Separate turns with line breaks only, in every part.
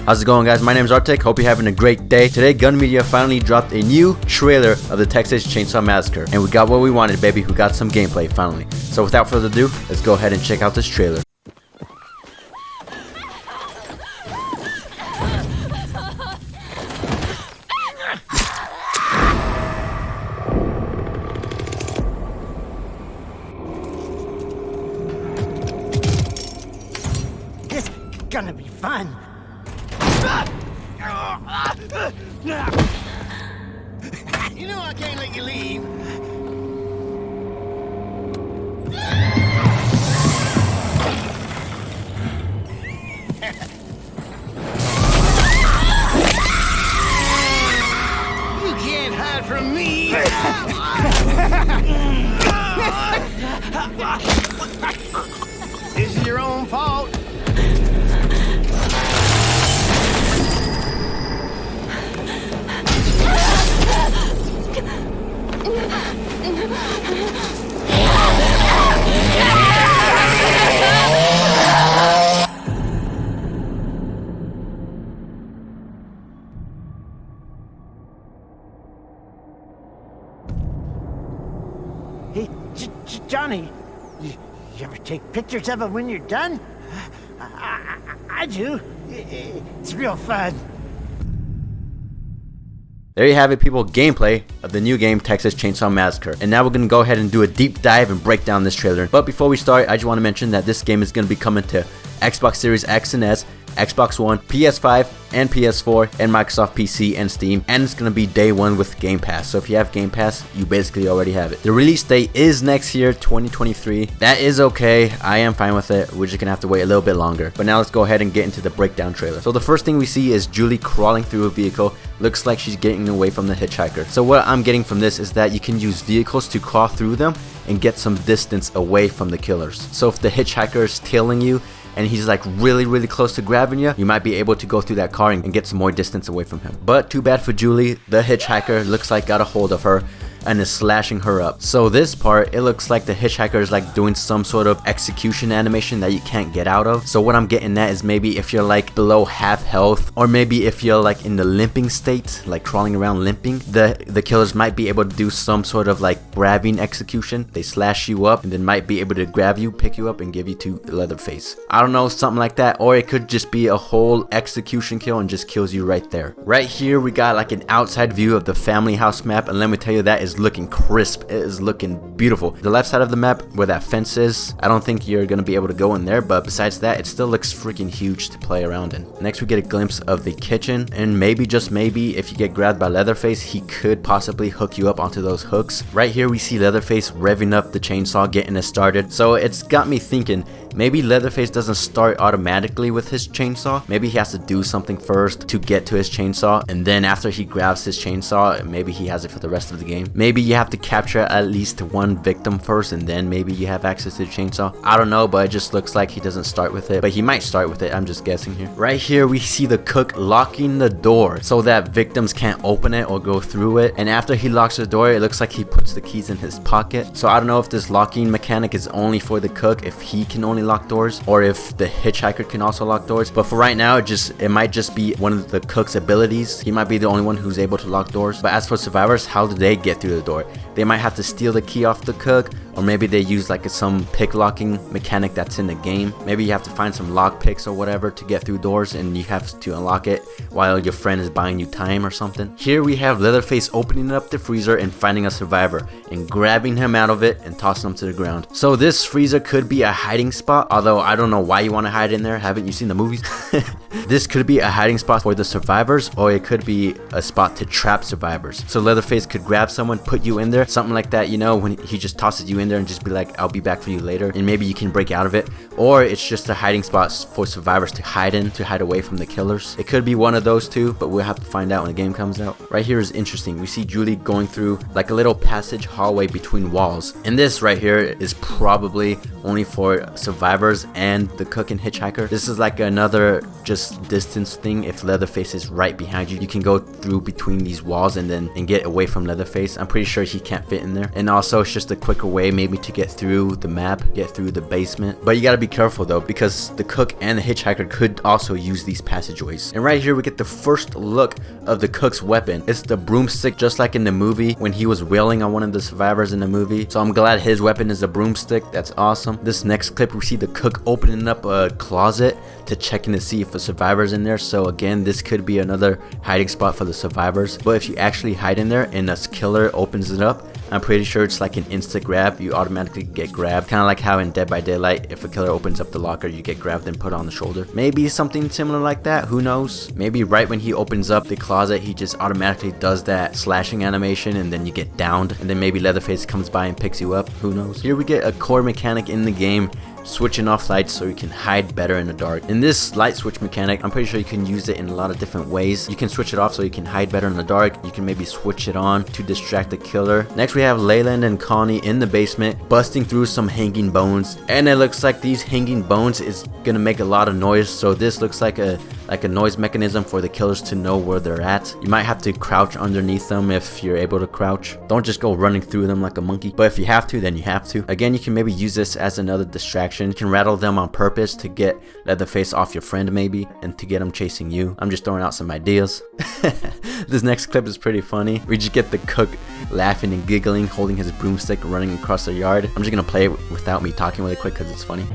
How's it going, guys? My name is Arctic. Hope you're having a great day. Today, Gun Media finally dropped a new trailer of the Texas Chainsaw Massacre, and we got what we wanted, baby. We got some gameplay finally. So without further ado, let's go ahead and check out this trailer.
This is gonna be fun. You know I can't let you leave. You can't hide from me. This is your own fault. Hey, Johnny, you ever take pictures of it when you're done? I do. It's real fun.
There you have it, people. Gameplay of the new game Texas Chainsaw Massacre. And now we're going to go ahead and do a deep dive and break down this trailer. But before we start, I just want to mention that this game is going to be coming to Xbox Series X and S, Xbox One, PS5, and PS4, and Microsoft PC and Steam, and it's going to be day one with Game Pass. So if you have Game Pass, you basically already have it. The release date is next year, 2023. That is okay. I am fine with it. We're just going to have to wait a little bit longer. But now let's go ahead and get into the breakdown trailer. So the first thing we see is Julie crawling through a vehicle. Looks like she's getting away from the hitchhiker. So what I'm getting from this is that you can use vehicles to crawl through them and get some distance away from the killers. So if the hitchhiker is tailing you and he's like really close to grabbing you, you might be able to go through that car and get some more distance away from him. But too bad for Julie. The hitchhiker looks like got a hold of her and is slashing her up. So this part, it looks like the hitchhiker is like doing some sort of execution animation that you can't get out of. So what I'm getting at is maybe if you're like below half health, or maybe if you're like in the limping state, like crawling around limping, the killers might be able to do some sort of like grabbing execution. They slash you up and then might be able to grab you, pick you up, and give you to Leatherface. I don't know, something like that. Or it could just be a whole execution kill and just kills you right there. Right here we got like an outside view of the family house map, and let me tell you, that is looking crisp. It is looking beautiful. The left side of the map where that fence is, I don't think you're gonna be able to go in there, but besides that, it still looks freaking huge to play around in. Next we get a glimpse of the kitchen, and maybe, just maybe, if you get grabbed by Leatherface, he could possibly hook you up onto those hooks. Right here we see Leatherface revving up the chainsaw, getting it started. So it's got me thinking, maybe Leatherface doesn't start automatically with his chainsaw. Maybe he has to do something first to get to his chainsaw, and then after he grabs his chainsaw, maybe he has it for the rest of the game. Maybe you have to capture at least one victim first, and then maybe you have access to the chainsaw. I don't know, but it just looks like he doesn't start with it, but he might start with it. I'm just guessing here. Right here we see the cook locking the door so that victims can't open it or go through it, and after he locks the door, it looks like he puts the keys in his pocket. So I don't know if this locking mechanic is only for the cook, if he can only lock doors, or if the hitchhiker can also lock doors. But for right now, it might just be one of the cook's abilities. He might be the only one who's able to lock doors. But as for survivors, how do they get through the door? They might have to steal the key off the cook, or maybe they use like some pick locking mechanic that's in the game. Maybe you have to find some lock picks or whatever to get through doors, and you have to unlock it while your friend is buying you time or something. Here we have Leatherface opening up the freezer and finding a survivor and grabbing him out of it and tossing him to the ground. So this freezer could be a hiding spot, although I don't know why you want to hide in there. Haven't you seen the movies? This could be a hiding spot for the survivors, or it could be a spot to trap survivors. So Leatherface could grab someone, put you in there, something like that, you know, when he just tosses you in there and just be like, I'll be back for you later, and maybe you can break out of it. Or it's just a hiding spot for survivors to hide in, to hide away from the killers. It could be one of those two, but we'll have to find out when the game comes out. Right here is interesting. We see Julie going through like a little passage hallway between walls, and this right here is probably only for survivors and the cook and hitchhiker. This is like another just this distance thing. If Leatherface is right behind you, you can go through between these walls and get away from Leatherface. I'm pretty sure he can't fit in there. And also it's just a quicker way maybe to get through the map, get through the basement. But you gotta be careful though, because the cook and the hitchhiker could also use these passageways. And right here we get the first look of the cook's weapon. It's the broomstick, just like in the movie when he was wailing on one of the survivors in the movie. So I'm glad his weapon is a broomstick. That's awesome. This next clip we see the cook opening up a closet to check in to see if a survivor's in there. So again, this could be another hiding spot for the survivors. But if you actually hide in there and a killer opens it up, I'm pretty sure it's like an instant grab. You automatically get grabbed, kind of like how in Dead by Daylight, if a killer opens up the locker, you get grabbed and put on the shoulder. Maybe something similar like that, who knows? Maybe right when he opens up the closet, he just automatically does that slashing animation and then you get downed, and then maybe Leatherface comes by and picks you up, who knows? Here we get a core mechanic in the game, switching off lights so you can hide better in the dark. In this light switch mechanic, I'm pretty sure you can use it in a lot of different ways. You can switch it off so you can hide better in the dark. You can maybe switch it on to distract the killer. Next we have Leyland and Connie in the basement busting through some hanging bones, and it looks like these hanging bones is gonna make a lot of noise, so this looks like a noise mechanism for the killers to know where they're at. You might have to crouch underneath them if you're able to crouch. Don't just go running through them like a monkey, but if you have to, then you have to. Again, you can maybe use this as another distraction. You can rattle them on purpose to get Leatherface off your friend maybe, and to get him chasing you. I'm just throwing out some ideas. This next clip is pretty funny. We just get the cook laughing and giggling, holding his broomstick, running across the yard. I'm just gonna play it without me talking really quick because it's funny.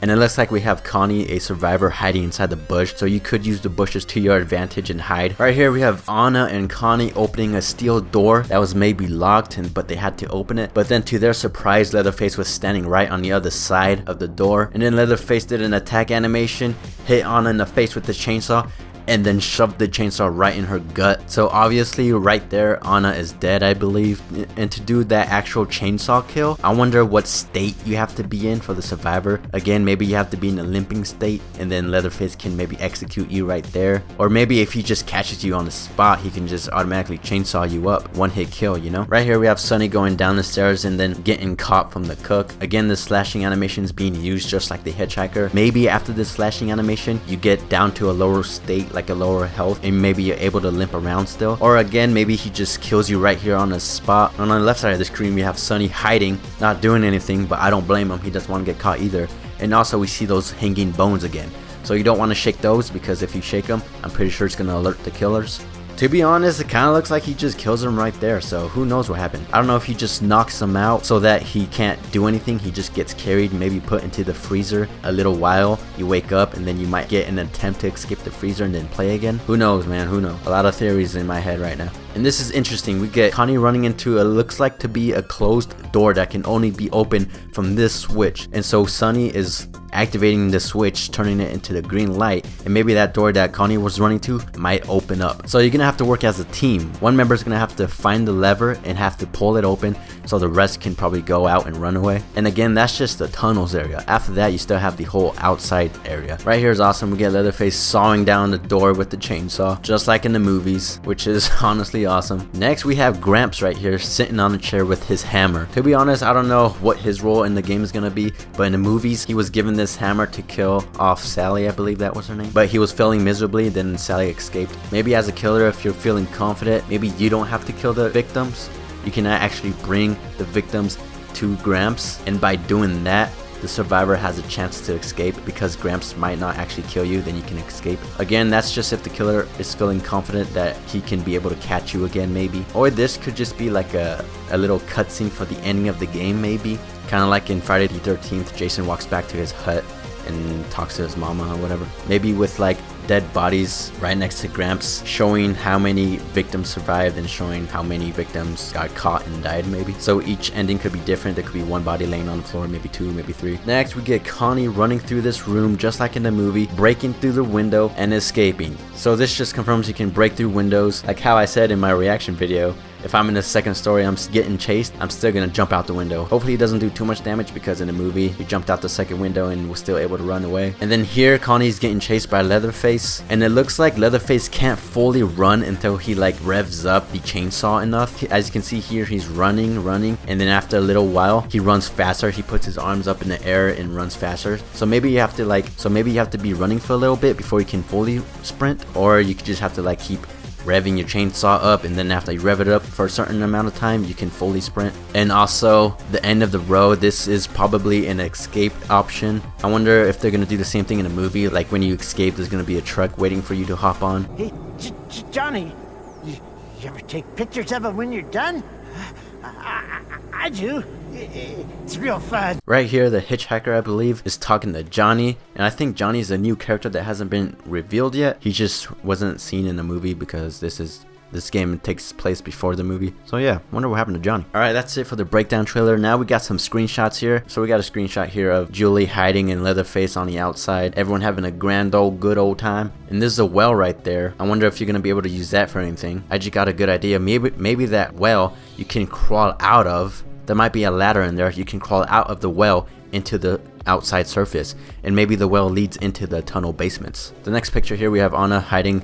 And it looks like we have Connie, a survivor, hiding inside the bush, so you could use the bushes to your advantage and hide. Right here we have Anna and Connie opening a steel door that was maybe locked, but they had to open it. But then to their surprise, Leatherface was standing right on the other side of the door. And then Leatherface did an attack animation, hit Anna in the face with the chainsaw, and then shoved the chainsaw right in her gut. So obviously right there, Anna is dead, I believe. And to do that actual chainsaw kill, I wonder what state you have to be in for the survivor. Again, maybe you have to be in a limping state, and then Leatherface can maybe execute you right there. Or maybe if he just catches you on the spot, he can just automatically chainsaw you up. One hit kill, you know? Right here we have Sunny going down the stairs and then getting caught from the cook. Again, the slashing animation is being used just like the hitchhiker. Maybe after this slashing animation, you get down to a lower state, like a lower health, and maybe you're able to limp around still. Or again, maybe he just kills you right here on the spot. And on the left side of the screen we have Sunny hiding, not doing anything, but I don't blame him, he doesn't want to get caught either. And also we see those hanging bones again, so you don't want to shake those, because if you shake them, I'm pretty sure it's gonna alert the killers. To be honest, it kind of looks like he just kills him right there, so who knows what happened. I don't know if he just knocks him out so that he can't do anything. He just gets carried, maybe put into the freezer a little while. You wake up and then you might get an attempt to escape the freezer and then play again. Who knows, man, who knows? A lot of theories in my head right now. And this is interesting. We get Connie running into a looks like to be a closed door that can only be opened from this switch. And so Sunny is activating the switch, turning it into the green light, and maybe that door that Connie was running to might open up. So you're gonna have to work as a team. One member is gonna have to find the lever and have to pull it open, so the rest can probably go out and run away. And again, that's just the tunnels area. After that, you still have the whole outside area. Right here is awesome. We get Leatherface sawing down the door with the chainsaw, just like in the movies, which is honestly awesome. Next, we have Gramps right here sitting on a chair with his hammer. To be honest, I don't know what his role in the game is gonna be, but in the movies, he was given this hammer to kill off Sally, I believe that was her name. But he was failing miserably, then Sally escaped. Maybe as a killer, if you're feeling confident, maybe you don't have to kill the victims. You can actually bring the victims to Gramps, and by doing that, the survivor has a chance to escape, because Gramps might not actually kill you, then you can escape. Again, that's just if the killer is feeling confident that he can be able to catch you again, maybe. Or this could just be like a little cutscene for the ending of the game, maybe. Kind of like in Friday the 13th, Jason walks back to his hut and talks to his mama or whatever. Maybe with like dead bodies right next to Gramps, showing how many victims survived and showing how many victims got caught and died maybe. So each ending could be different. There could be one body laying on the floor, maybe two, maybe three. Next, we get Connie running through this room just like in the movie, breaking through the window and escaping. So this just confirms you can break through windows. Like how I said in my reaction video, if I'm in the second story, I'm getting chased, I'm still gonna jump out the window. Hopefully it doesn't do too much damage, because in the movie, he jumped out the second window and was still able to run away. And then here, Connie's getting chased by Leatherface. Leatherface, and it looks like Leatherface can't fully run until he like revs up the chainsaw enough. As you can see here, he's running, and then after a little while he runs faster. He puts his arms up in the air and runs faster. So maybe you have to be running for a little bit before you can fully sprint, or you could just have to like keep revving your chainsaw up, and then after you rev it up for a certain amount of time, you can fully sprint. And also the end of the road, this is probably an escape option. I wonder if they're gonna do the same thing in a movie, like when you escape there's gonna be a truck waiting for you to hop on.
Hey, Johnny, you ever take pictures of it when you're done? I do. It's real fun.
Right here, the hitchhiker, I believe, is talking to Johnny, and I think Johnny is a new character that hasn't been revealed yet. He just wasn't seen in the movie because this game takes place before the movie. So yeah, wonder what happened to Johnny. Alright, that's it for the breakdown trailer. Now we got some screenshots here. So we got a screenshot here of Julie hiding in Leatherface on the outside. Everyone having a good old time. And there's a well right there. I wonder if you're going to be able to use that for anything. I just got a good idea. Maybe that well you can crawl out of. There might be a ladder in there. You can crawl out of the well into the outside surface. And maybe the well leads into the tunnel basements. The next picture here, we have Anna hiding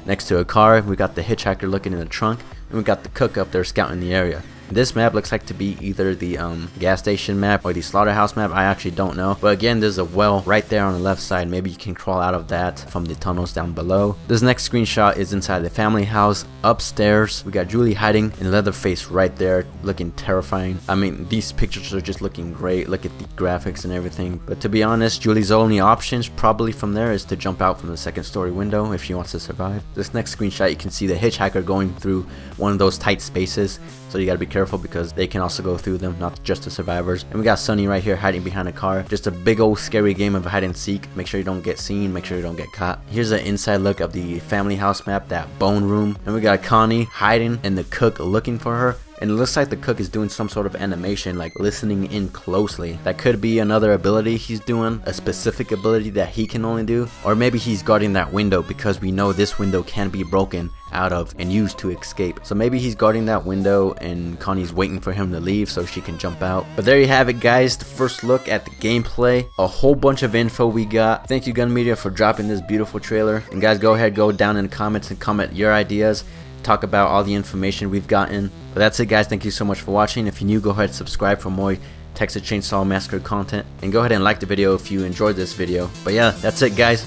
next to a car. We got the hitchhiker looking in the trunk, and we got the cook up there scouting the area. This map looks like to be either the gas station map or the slaughterhouse map. I actually don't know. But again, there's a well right there on the left side. Maybe you can crawl out of that from the tunnels down below. This next screenshot is inside the family house upstairs. We got Julie hiding in Leatherface right there, looking terrifying. I mean, these pictures are just looking great. Look at the graphics and everything. But to be honest, Julie's only options probably from there is to jump out from the second story window if she wants to survive. This next screenshot, you can see the hitchhiker going through one of those tight spaces. So you gotta be careful because they can also go through them, not just the survivors. And we got Sunny right here hiding behind a car. Just a big old scary game of hide and seek. Make sure you don't get seen, make sure you don't get caught. Here's an inside look of the family house map, that bone room. And we got Connie hiding and the cook looking for her. And it looks like the cook is doing some sort of animation, like listening in closely. That could be another ability he's doing, a specific ability that he can only do. Or maybe he's guarding that window because we know this window can be broken out of and used to escape. So maybe he's guarding that window and Connie's waiting for him to leave so she can jump out. But there you have it, guys, the first look at the gameplay. A whole bunch of info we got. Thank you, Gun Media, for dropping this beautiful trailer. And guys, go ahead, go down in the comments and comment your ideas. Talk about all the information we've gotten. But that's it, guys. Thank you so much for watching. If you're new, go ahead and subscribe for more Texas Chainsaw Massacre content, and go ahead and like the video if you enjoyed this video. But yeah, that's it, guys.